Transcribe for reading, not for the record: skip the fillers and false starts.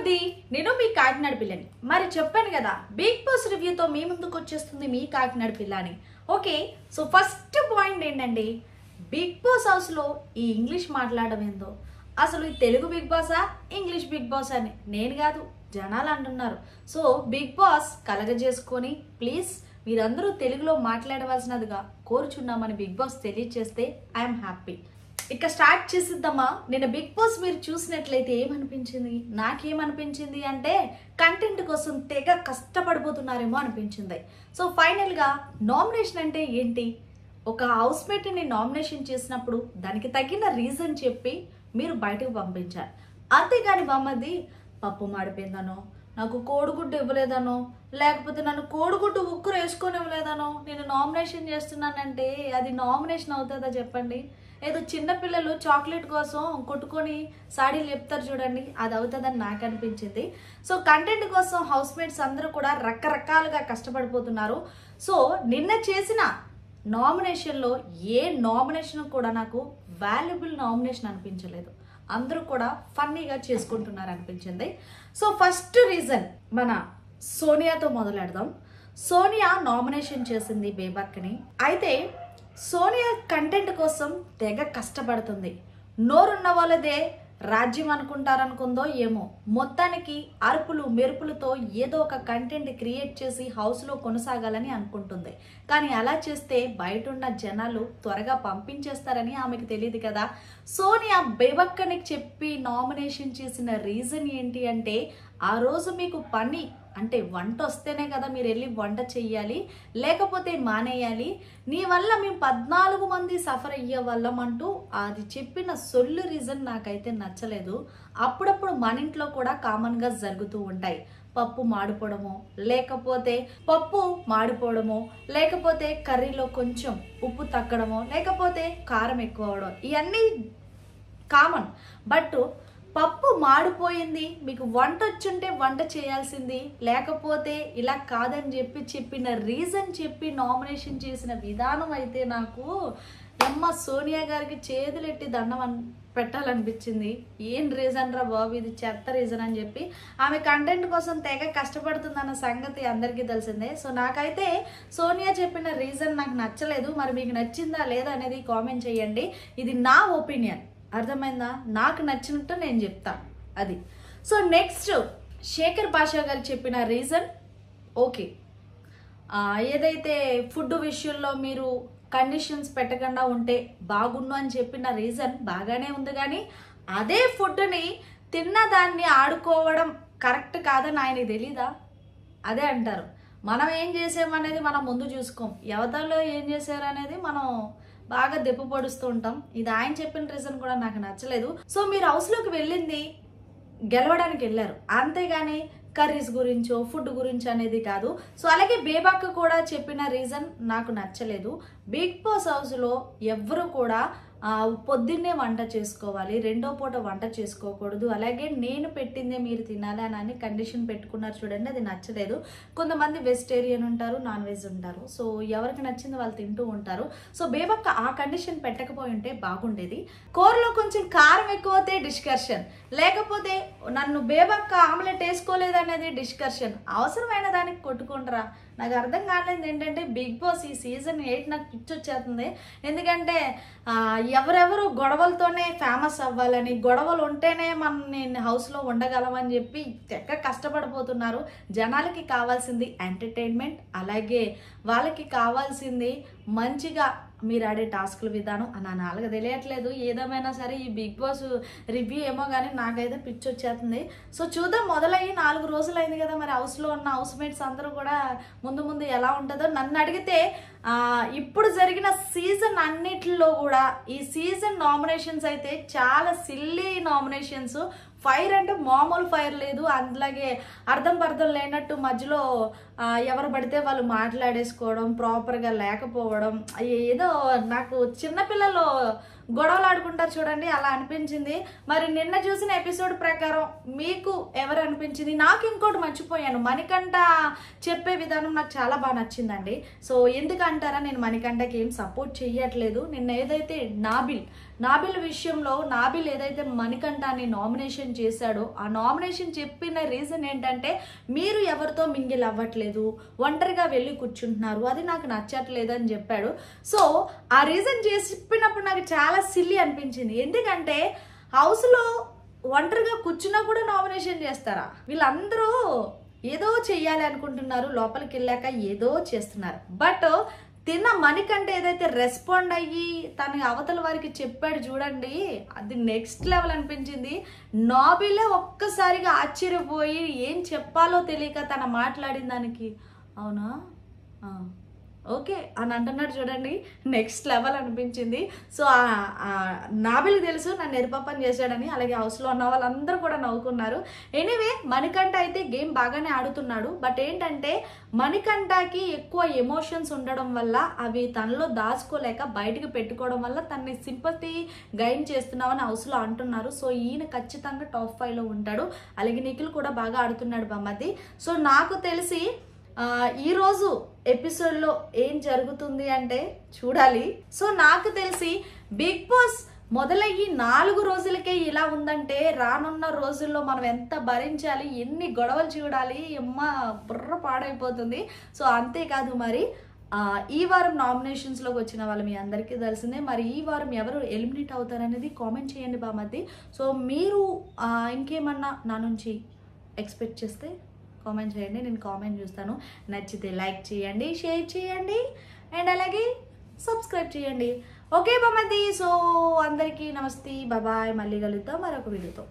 మంది నేను మీ కాకినాడ పిల్లని మరి చెప్పాను కదా బిగ్ బాస్ రివ్యూతో మీ ముందుకు వచ్చేస్తుంది మీ కాకినాడ పిల్ల అని. ఓకే, సో ఫస్ట్ పాయింట్ ఏంటండి, బిగ్ బాస్ హౌస్లో ఈ ఇంగ్లీష్ మాట్లాడడం ఏందో, అసలు ఈ తెలుగు బిగ్ బాసా ఇంగ్లీష్ బిగ్ బాస్ అని నేను కాదు జనాలు అంటున్నారు. సో బిగ్ బాస్ కలగజేసుకొని ప్లీజ్ మీరందరూ తెలుగులో మాట్లాడవలసినదిగా కోరుచున్నామని బిగ్ బాస్ తెలియజేస్తే ఐఎమ్ హ్యాపీ. ఇక స్టార్ట్ చేసిద్దామా. నేను బిగ్ బాస్ మీరు చూసినట్లయితే ఏమనిపించింది, నాకేమనిపించింది అంటే కంటెంట్ కోసం తెగ కష్టపడిపోతున్నారేమో అనిపించింది. సో ఫైనల్గా నామినేషన్ అంటే ఏంటి, ఒక హౌస్ మేట్ని నామినేషన్ చేసినప్పుడు దానికి తగిన రీజన్ చెప్పి మీరు బయటకు పంపించారు. అంతేగాని బామ్మది పప్పు మాడిపోయిందనో, నాకు కోడిగుడ్డు ఇవ్వలేదనో, లేకపోతే నన్ను కోడిగుడ్డు ఉక్కురు వేసుకొని ఇవ్వలేదనో నేను నామినేషన్ చేస్తున్నానంటే అది నామినేషన్ అవుతుందా చెప్పండి? ఏదో చిన్నపిల్లలు చాక్లెట్ కోసం కొట్టుకొని సాడీలు చెప్తారు చూడండి, అది అవుతుందని నాకు అనిపించింది. సో కంటెంట్ కోసం హౌస్ మేట్స్ అందరూ కూడా రకరకాలుగా కష్టపడిపోతున్నారు. సో నిన్న చేసిన నామినేషన్లో ఏ నామినేషన్ కూడా నాకు వాల్యుబుల్ నామినేషన్ అనిపించలేదు. అందరూ కూడా ఫన్నీగా చేసుకుంటున్నారు అనిపించింది. సో ఫస్ట్ రీజన్ మన సోనియాతో మొదలెడదాం. సోనియా నామినేషన్ చేసింది బేబక్కని. అయితే సోనియా కంటెంట్ కోసం తెగ కష్టపడుతుంది. నోరున్న వాళ్ళదే రాజ్యం అనుకుంటారనుకుందో ఏమో, మొత్తానికి అరుపులు మెరుపులతో ఏదో ఒక కంటెంట్ క్రియేట్ చేసి హౌస్లో కొనసాగాలని అనుకుంటుంది. కానీ అలా చేస్తే బయట ఉన్న జనాలు త్వరగా పంపించేస్తారని ఆమెకు తెలియదు కదా. సోనియా బేబక్కని చెప్పి నామినేషన్ చేసిన రీజన్ ఏంటి అంటే, ఆ రోజు మీకు పని అంటే వంట వస్తేనే కదా మీరు వెళ్ళి వంట చెయ్యాలి, లేకపోతే మానేయాలి, నీ వల్ల మేము 14 మంది సఫర్ అయ్యే వాళ్ళం అంటూ అది చెప్పిన సొల్లు రీజన్ నాకైతే నచ్చలేదు. అప్పుడప్పుడు మన ఇంట్లో కూడా కామన్గా జరుగుతూ ఉంటాయి. పప్పు మాడిపోవడమో, లేకపోతే పప్పు మాడిపోవడమో, లేకపోతే కర్రీలో కొంచెం ఉప్పు తగ్గడమో, లేకపోతే కారం ఎక్కువ అవడం, ఇవన్నీ కామన్. బట్ పప్పు మాడిపోయింది, మీకు వంట వచ్చుంటే వంట చేయాల్సింది, లేకపోతే ఇలా కాదని చెప్పిన రీజన్ చెప్పి నామినేషన్ చేసిన విధానం అయితే నాకు అమ్మ సోనియా గారికి చేతులెట్టి దండం పెట్టాలనిపించింది. ఏం రీజన్ రా బాబు, ఇది చెత్త రీజన్ అని చెప్పి. ఆమె కంటెంట్ కోసం తెగ కష్టపడుతుందన్న సంగతి అందరికీ తెలిసిందే. సో నాకైతే సోనియా చెప్పిన రీజన్ నాకు నచ్చలేదు. మరి మీకు నచ్చిందా లేదా అనేది కామెంట్ చేయండి. ఇది నా ఒపీనియన్, అర్థమైందా? నాకు నచ్చినట్టు నేను చెప్తా అది. సో నెక్స్ట్ శేఖర్ భాషా గారు చెప్పిన రీజన్ ఓకే, ఏదైతే ఫుడ్ విషయంలో మీరు కండిషన్స్ పెట్టకుండా ఉంటే బాగుండు అని చెప్పిన రీజన్ బాగానే ఉంది. కానీ అదే ఫుడ్ని తిన్నదాన్ని ఆడుకోవడం కరెక్ట్ కాదని ఆయనకి తెలీదా? అదే అంటారు, మనం ఏం చేసామనేది మనం ముందు చూసుకోం, యువతలో ఏం చేశారు అనేది మనం బాగా దెబ్బ పొడుస్తూ ఉంటాం. ఇది ఆయన చెప్పిన రీజన్ కూడా నాకు నచ్చలేదు. సో మీరు హౌస్లోకి వెళ్ళింది గెలవడానికి వెళ్ళారు, అంతేగాని కర్రీస్ గురించో ఫుడ్ గురించి అనేది కాదు. సో అలాగే బేబక్క కూడా చెప్పిన రీజన్ నాకు నచ్చలేదు. బిగ్ బాస్ హౌస్లో ఎవ్వరు కూడా పొద్దున్నే వంట చేసుకోవాలి, రెండో పూట వంట చేసుకోకూడదు, అలాగే నేను పెట్టిందే మీరు తినాలి అని కండిషన్ పెట్టుకున్నారు చూడండి, అది నచ్చలేదు. కొంతమంది వెజిటేరియన్ ఉంటారు, నాన్ వెజ్ ఉంటారు. సో ఎవరికి నచ్చింది వాళ్ళు తింటూ ఉంటారు. సో బేబక్క ఆ కండిషన్ పెట్టకపోయి ఉంటే బాగుండేది. కూరలో కొంచెం కారం ఎక్కువైతే డిస్కషన్, లేకపోతే నన్ను బేబక్క ఆమ్లెట్ వేసుకోలేదు అనేది డిస్కషన్. అవసరమైన దానికి కొట్టుకుంటారా? నాకు అర్థం కాలేదు ఏంటంటే బిగ్ బాస్ ఈ సీజన్ 8 నాకు పిచ్చి వచ్చేస్తుంది. ఎందుకంటే ఎవరెవరు గొడవలతోనే ఫేమస్ అవ్వాలని, గొడవలు ఉంటేనే నేను హౌస్లో ఉండగలమని చెప్పి తెగ కష్టపడిపోతున్నారు. జనాలకి కావాల్సింది ఎంటర్టైన్మెంట్, అలాగే వాళ్ళకి కావాల్సింది మంచిగా మీరు ఆడే టాస్కుల విధానం. నా నాలుగు తెలియట్లేదు. ఏదేమైనా సరే ఈ బిగ్ బాస్ రివ్యూ ఏమో కానీ నాకైతే పిచ్చి వచ్చేస్తుంది. సో చూద్దాం, మొదలయ్యి 4 రోజులు అయింది కదా, మరి హౌస్లో ఉన్న హౌస్ మేట్స్ అందరూ కూడా ముందు ఎలా ఉంటుందో. నన్ను అడిగితే ఇప్పుడు జరిగిన సీజన్ అన్నిటిలో కూడా ఈ సీజన్ నామినేషన్స్ అయితే చాలా సిల్లీ నామినేషన్స్. ఫైర్ అంటే మామూలు ఫైర్ లేదు, అలాగే అర్థం లేనట్టు మధ్యలో ఎవరు పడితే వాళ్ళు మాట్లాడేసుకోవడం, ప్రాపర్గా లేకపోవడం, ఏదో నాకు చిన్నపిల్లలు గొడవలు ఆడుకుంటారు చూడండి అలా అనిపించింది. మరి నిన్న చూసిన ఎపిసోడ్ ప్రకారం మీకు ఎవరు అనిపించింది? నాకు ఇంకోటి మర్చిపోయాను, మణికంఠ చెప్పే విధానం నాకు చాలా బాగా నచ్చిందండి. సో ఎందుకంటారా, నేను మణికంఠకి ఏం సపోర్ట్ చెయ్యట్లేదు. నిన్న ఏదైతే నాబిల్ విషయంలో నాబిల్ ఏదైతే మణికంఠాన్ని నామినేషన్ చేశాడో ఆ నామినేషన్ చెప్పిన రీజన్ ఏంటంటే మీరు ఎవరితో మింగిల్ అవ్వట్లేదు, ఒంటరిగా వెళ్ళి కూర్చుంటున్నారు, అది నాకు నచ్చట్లేదు అని చెప్పాడు. సో ఆ రీజన్ చెప్పినప్పుడు నాకు చాలా సిల్లీ అనిపించింది. ఎందుకంటే హౌస్లో ఒంటరిగా కూర్చున్నా కూడా నామినేషన్ చేస్తారా? వీళ్ళందరూ ఏదో చెయ్యాలి అనుకుంటున్నారు, లోపలికి వెళ్ళాక ఏదో చేస్తున్నారు. బట్ తిన్న మణికంఠ ఏదైతే రెస్పాండ్ అయ్యి తన అవతల వారికి చెప్పాడు చూడండి, అది నెక్స్ట్ లెవెల్ అనిపించింది. నాబిలే ఒక్కసారిగా ఆశ్చర్యపోయి ఏం చెప్పాలో తెలియక తన మాట్లాడిన దానికి అవునా ఓకే అని అంటున్నాడు చూడండి, నెక్స్ట్ లెవెల్ అనిపించింది. సో నాబిల్కి తెలుసు నన్ను ఎరుపప్పని చేశాడని, అలాగే హౌస్లో ఉన్న వాళ్ళందరూ కూడా నవ్వుకున్నారు. ఎనీవే మణికంఠ అయితే గేమ్ బాగానే ఆడుతున్నాడు. బట్ ఏంటంటే మణికంఠకి ఎక్కువ ఎమోషన్స్ ఉండడం వల్ల అవి తనలో దాచుకోలేక బయటికి పెట్టుకోవడం వల్ల తనని సింపతి గైన్ చేస్తున్నామని హౌస్లో అంటున్నారు. సో ఈయన ఖచ్చితంగా టాప్ 5లో ఉంటాడు. అలాగే నిఖిల్ కూడా బాగా ఆడుతున్నాడు బామ్మది. సో నాకు తెలిసి ఈరోజు ఎపిసోడ్లో ఏం జరుగుతుంది అంటే చూడాలి. సో నాకు తెలిసి బిగ్ బాస్ మొదలయ్యి 4 రోజులకే ఇలా ఉందంటే రానున్న రోజుల్లో మనం ఎంత భరించాలి, ఎన్ని గొడవలు చూడాలి, అమ్మ బుర్ర పాడైపోతుంది. సో అంతేకాదు మరి ఈ వారం నామినేషన్స్లోకి వచ్చిన వాళ్ళు మీ అందరికీ తెలిసిందే. మరి ఈ వారం ఎవరు ఎలిమినేట్ అవుతారనేది కామెంట్ చేయండి బామతి. సో మీరు ఇంకేమన్నా నా నుంచి ఎక్స్పెక్ట్ చేస్తే కామెంట్ చేయండి, నేను కామెంట్ చూస్తాను. నచ్చితే లైక్ చేయండి, షేర్ చేయండి అండ్ అలాగే సబ్స్క్రైబ్ చేయండి. ఓకే బామతి. సో అందరికీ నమస్తే, బాయ్. మళ్ళీ కలుద్దాం మరొక వీడియోతో.